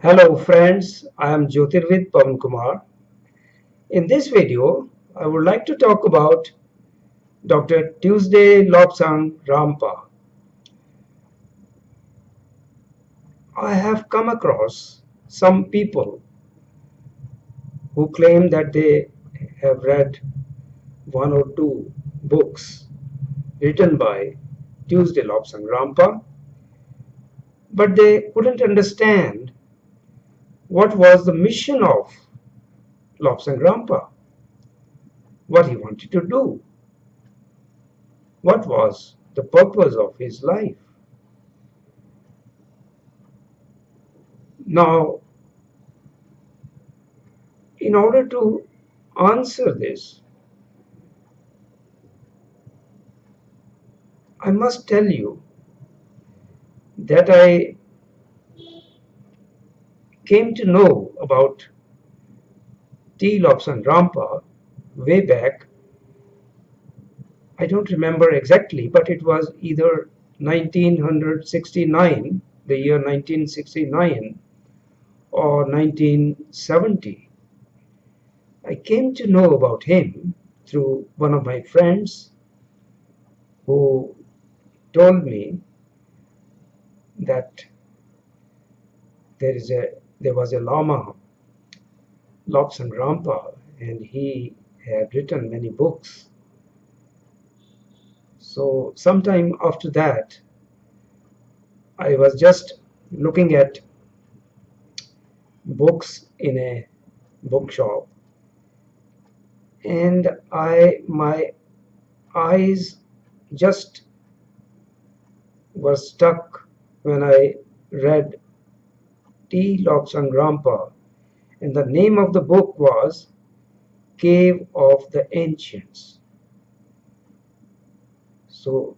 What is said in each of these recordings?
Hello friends, I am Jyotirvid Pavan Kumar. In this video, I would like to talk about Dr. T.Lobsang Rampa. I have come across some people who claim that they have read one or two books written by T.Lobsang Rampa, but they couldn't understand what was the mission of Lobsang Rampa, what he wanted to do, what was the purpose of his life. Now, in order to answer this, I must tell you that I came to know about T.Lobsang Rampa way back. I don't remember exactly, but it was either 1969, the year 1969, or 1970. I came to know about him through one of my friends who told me that there was a Lama, Lobsang Rampa, and he had written many books. So sometime after that, I was just looking at books in a bookshop, and my eyes just were stuck when I read T.Lobsang Rampa, and the name of the book was Cave of the Ancients. So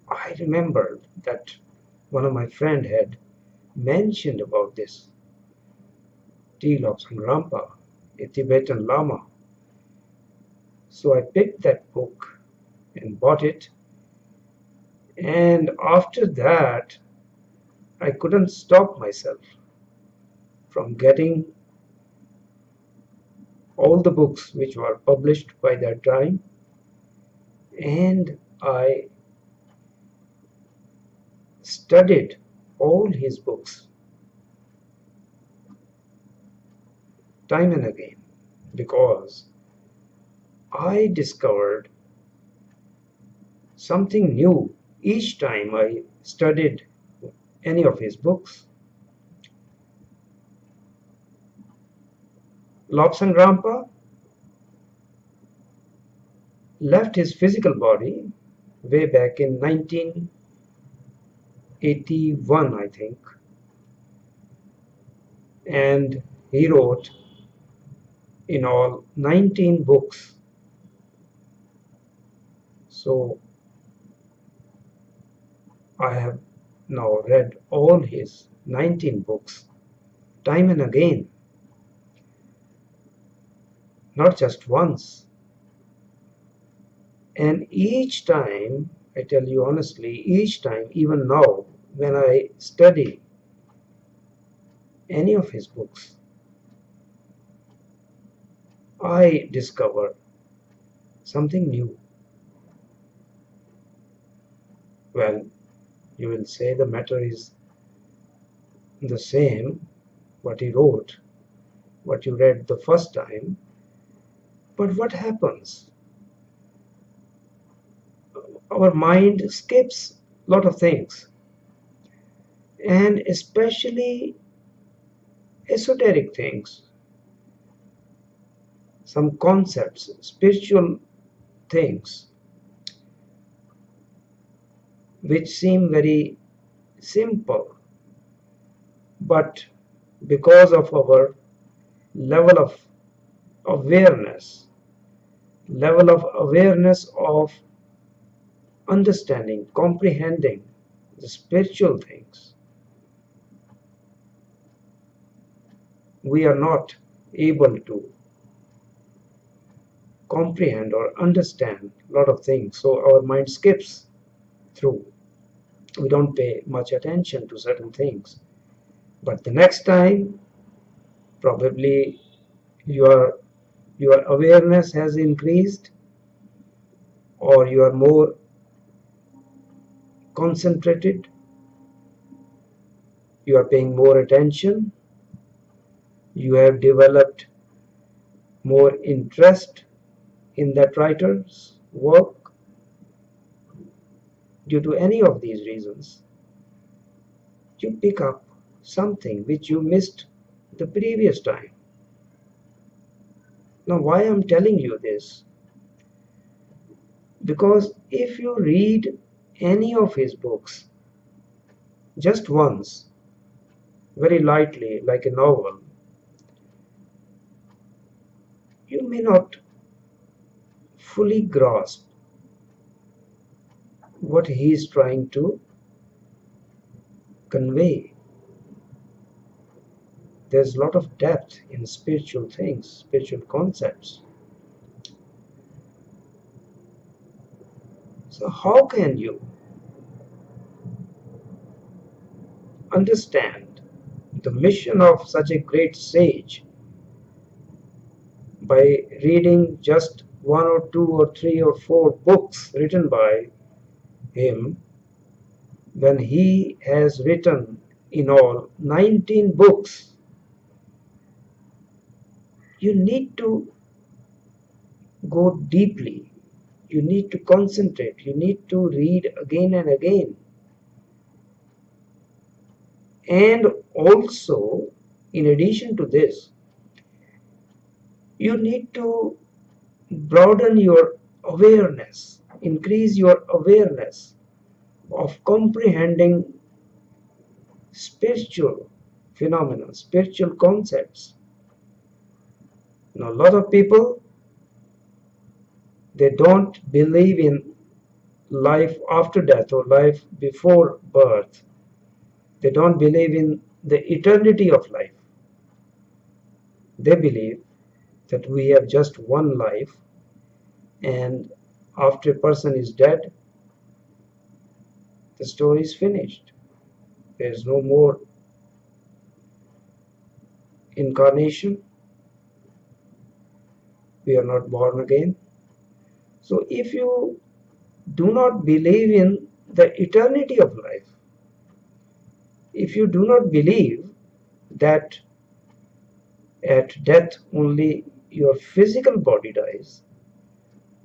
I remembered that one of my friend had mentioned about this T.Lobsang Rampa, a Tibetan Lama. So I picked that book and bought it, and after that I couldn't stop myself from getting all the books which were published by that time, and I studied all his books time and again, because I discovered something new each time I studied any of his books. Lobsang Rampa left his physical body way back in 1981, I think, and he wrote in all 19 books. So I have now read all his 19 books time and again, not just once. And each time, I tell you honestly, each time, even now, when I study any of his books, I discover something new. Well, you will say the matter is the same, what he wrote, what you read the first time. But what happens? Our mind skips a lot of things, and especially esoteric things, some concepts, spiritual things, which seem very simple, but because of our level of awareness, of understanding, comprehending the spiritual things, we are not able to comprehend or understand a lot of things, so our mind skips through. We don't pay much attention to certain things. But the next time, probably your your awareness has increased, or you are more concentrated, you are paying more attention, you have developed more interest in that writer's work. Due to any of these reasons, you pick up something which you missed the previous time. Now, why I'm telling you this? Because if you read any of his books just once, very lightly, like a novel, you may not fully grasp what he is trying to convey. There's a lot of depth in spiritual things, spiritual concepts. So how can you understand the mission of such a great sage by reading just one or two or three or four books written by him when he has written in all 19 books? You need to go deeply. You need to concentrate. You need to read again and again. And also, in addition to this, you need to broaden your awareness, increase your awareness of comprehending spiritual phenomena, spiritual concepts. Now, a lot of people, they don't believe in life after death or life before birth. They don't believe in the eternity of life. They believe that we have just one life, and after a person is dead, the story is finished. There is no more incarnation. We are not born again. So if you do not believe in the eternity of life, if you do not believe that at death only your physical body dies,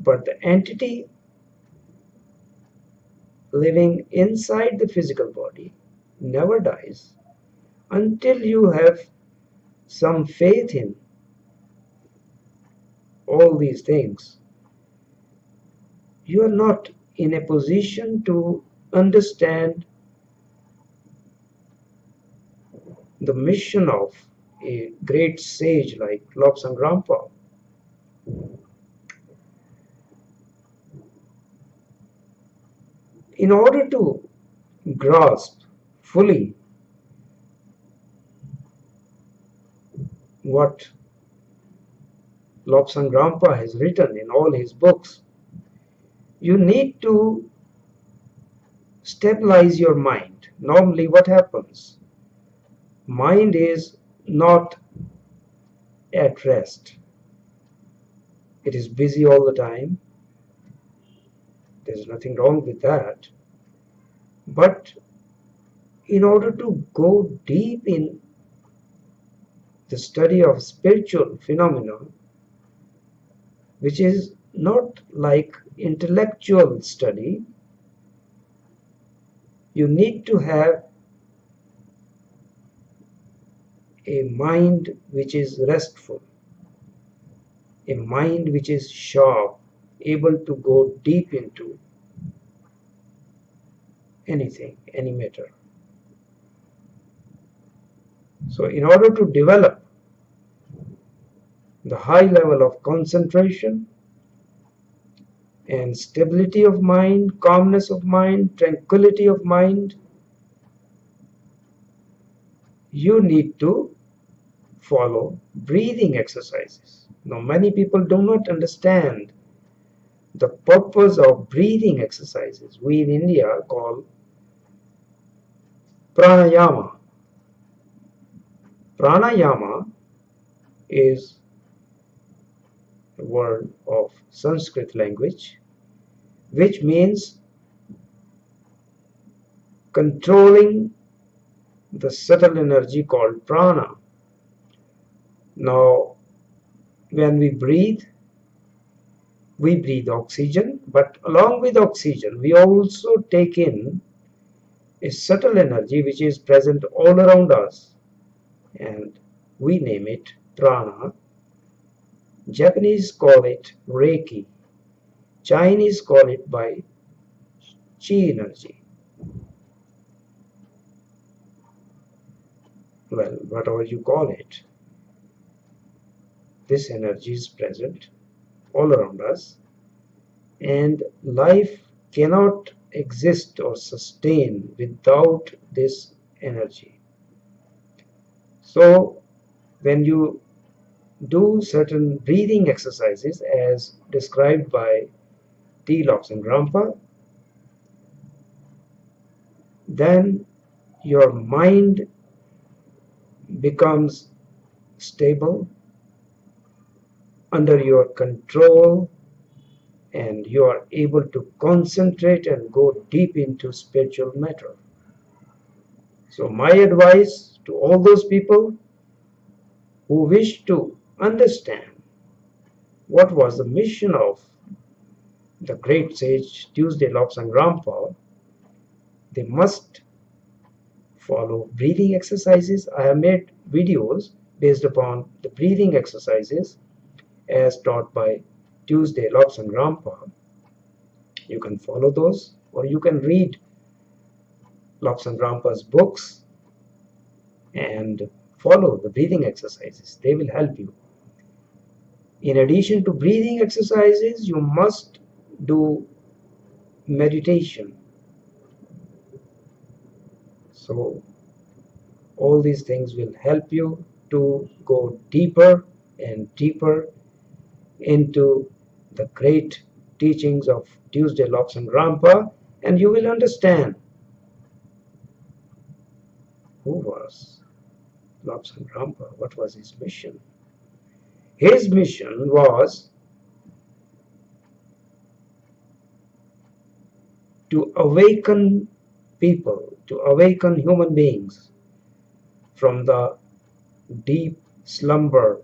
but the entity living inside the physical body never dies, until you have some faith in all these things, you are not in a position to understand the mission of a great sage like Lobsang Rampa. In order to grasp fully what Lobsang Rampa has written in all his books, you need to stabilize your mind. Normally what happens? Mind is not at rest. It is busy all the time. There's nothing wrong with that. But in order to go deep in the study of spiritual phenomena, which is not like intellectual study, you need to have a mind which is restful, a mind which is sharp, able to go deep into anything, any matter. So in order to develop the high level of concentration and stability of mind, calmness of mind, tranquility of mind, you need to follow breathing exercises. Now, many people do not understand the purpose of breathing exercises. We in India call Pranayama. Pranayama is a word of Sanskrit language which means controlling the subtle energy called prana. Now, when we breathe oxygen, but along with oxygen, we also take in a subtle energy which is present all around us, and we name it prana. Japanese call it Reiki. Chinese call it by chi energy. Well, whatever you call it, this energy is present all around us, and life cannot exist or sustain without this energy. So when you do certain breathing exercises as described by T.Lobsang Rampa, then your mind becomes stable, under your control, and you are able to concentrate and go deep into spiritual matter. So my advice to all those people who wish to understand what was the mission of the great sage T.Lobsang Rampa, they must follow breathing exercises. I have made videos based upon the breathing exercises as taught by T.Lobsang Rampa. You can follow those, or you can read Lobsang Rampa's books and follow the breathing exercises. They will help you. In addition to breathing exercises, you must do meditation. So all these things will help you to go deeper and deeper into the great teachings of T.Lobsang Rampa, and you will understand who was Lobsang Rampa, what was his mission. His mission was to awaken people, to awaken human beings from the deep slumber,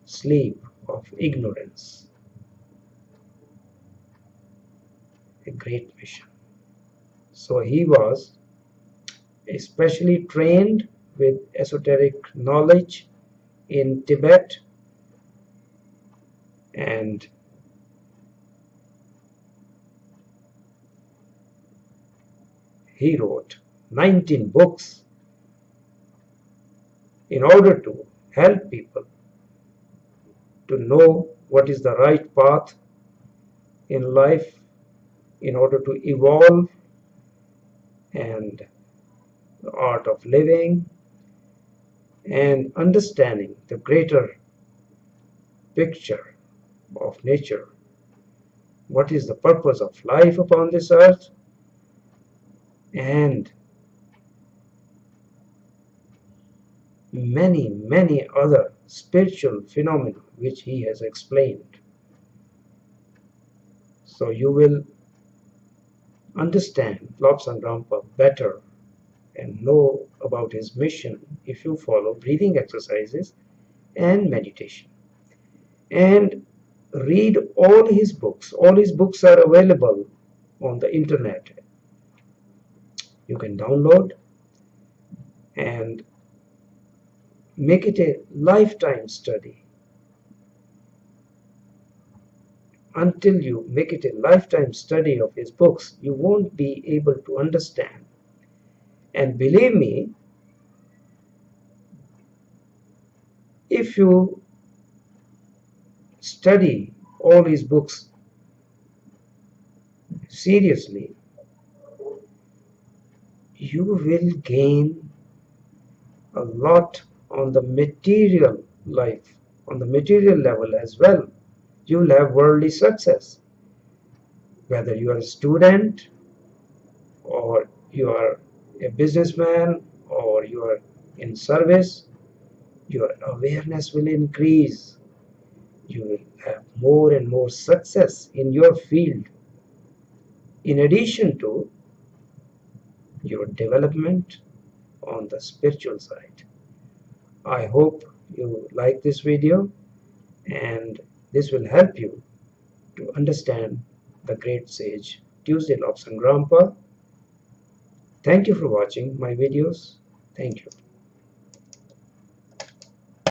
sleep of ignorance. A great mission. So he was especially trained with esoteric knowledge in Tibet, and he wrote 19 books in order to help people to know what is the right path in life in order to evolve, and the art of living and understanding the greater picture of nature. What is the purpose of life upon this earth, and many other spiritual phenomena which he has explained. So you will understand Lobsang Rampa better and know about his mission if you follow breathing exercises and meditation. And read all his books. All his books are available on the internet. You can download and make it a lifetime study. Until you make it a lifetime study of his books, you won't be able to understand. And believe me, if you study all his books seriously, you will gain a lot on the material life, on the material level as well. You will have worldly success. Whether you are a student or you are a businessman or you are in service, your awareness will increase. You will have more and more success in your field, in addition to your development on the spiritual side. I hope you like this video, and this will help you to understand the great sage T.Lobsang Rampa. Thank you for watching my videos. Thank you.